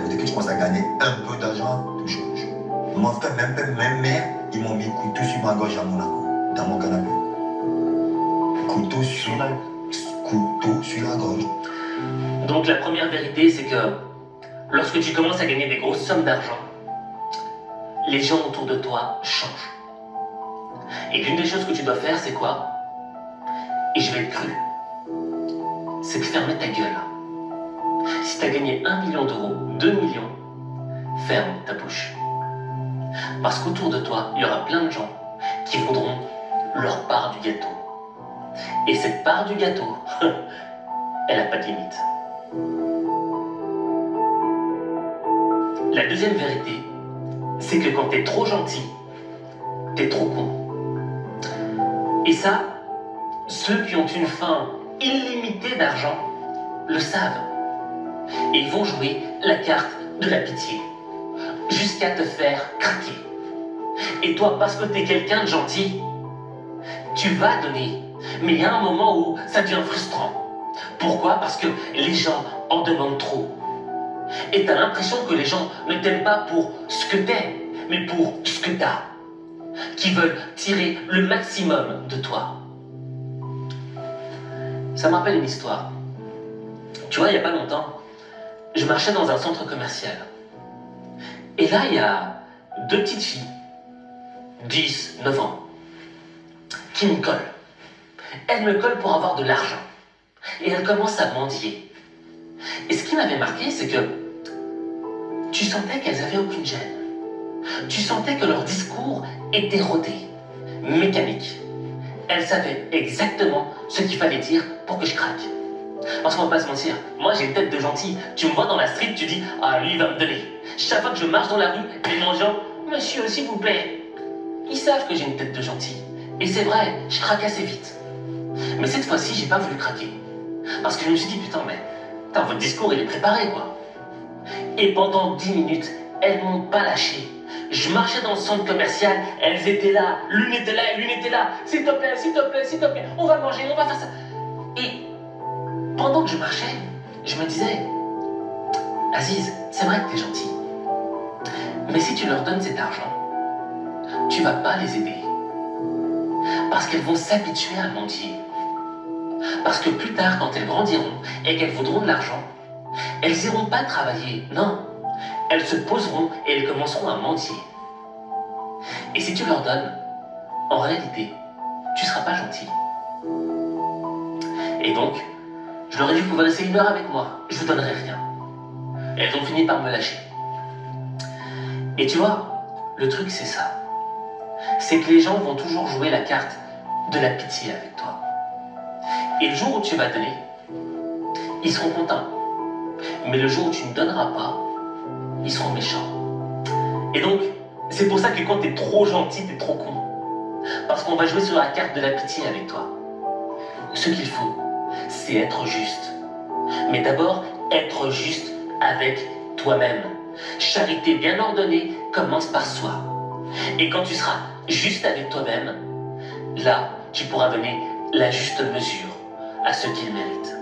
dès que tu commences à gagner un peu d'argent, tout change. Mon frère, même mère, ils m'ont mis couteau sur ma gorge à Monaco, dans mon canapé. Couteau sur la gorge. Donc la première vérité, c'est que lorsque tu commences à gagner des grosses sommes d'argent, les gens autour de toi changent. Et l'une des choses que tu dois faire, c'est quoi? Et je vais être cru. C'est de fermer ta gueule. Si tu as gagné 1 million d'euros, 2 millions, ferme ta bouche. Parce qu'autour de toi, il y aura plein de gens qui voudront leur part du gâteau. Et cette part du gâteau, elle n'a pas de limite. La deuxième vérité, c'est que quand t'es trop gentil, t'es trop con. Et ça, ceux qui ont une faim illimitée d'argent le savent. Et ils vont jouer la carte de la pitié, jusqu'à te faire craquer. Et toi, parce que t'es quelqu'un de gentil, tu vas donner. Mais il y a un moment où ça devient frustrant. Pourquoi? Parce que les gens en demandent trop. Et t'as l'impression que les gens ne t'aiment pas pour ce que t'es, mais pour ce que t'as. Qui veulent tirer le maximum de toi. Ça me rappelle une histoire. Tu vois, il n'y a pas longtemps, je marchais dans un centre commercial. Et là, il y a 2 petites filles, 10, 9 ans, qui me collent. Elles me collent pour avoir de l'argent. Et elles commencent à mendier. Et ce qui m'avait marqué, c'est que tu sentais qu'elles n'avaient aucune gêne. Tu sentais que leur discours était rodé, mécanique. Elles savaient exactement ce qu'il fallait dire pour que je craque. Parce qu'on va pas se mentir, moi j'ai une tête de gentil. Tu me vois dans la street, tu dis « Ah, lui il va me donner ». Chaque fois que je marche dans la rue, les gens « Monsieur, s'il vous plaît ». Ils savent que j'ai une tête de gentil. Et c'est vrai, je craque assez vite. Mais cette fois-ci, j'ai pas voulu craquer. Parce que je me suis dit « Putain, mais votre discours il est préparé quoi ». Et pendant 10 minutes, elles m'ont pas lâché. Je marchais dans le centre commercial, elles étaient là, l'une était là et l'une était là. « S'il te plaît, s'il te plaît, s'il te plaît, on va manger, on va faire ça ». Et pendant que je marchais, je me disais « Aziz, c'est vrai que t'es gentil. Mais si tu leur donnes cet argent, tu vas pas les aider. Parce qu'elles vont s'habituer à mendier. Parce que plus tard, quand elles grandiront et qu'elles voudront de l'argent, elles n'iront pas travailler, non. Elles se poseront et elles commenceront à mendier. Et si tu leur donnes, en réalité, tu ne seras pas gentil. Et donc, je leur ai dit que vous pouvez rester 1 heure avec moi, je vous donnerai rien. Et elles ont fini par me lâcher. Et tu vois, le truc c'est ça. C'est que les gens vont toujours jouer la carte de la pitié avec toi. Et le jour où tu vas donner, ils seront contents. Mais le jour où tu ne donneras pas, ils seront méchants. Et donc, c'est pour ça que quand t'es trop gentil, t'es trop con. Parce qu'on va jouer sur la carte de la pitié avec toi. Ce qu'il faut, c'est être juste. Mais d'abord, être juste avec toi-même. Charité bien ordonnée commence par soi. Et quand tu seras juste avec toi-même, là, tu pourras donner la juste mesure à ceux qui le méritent.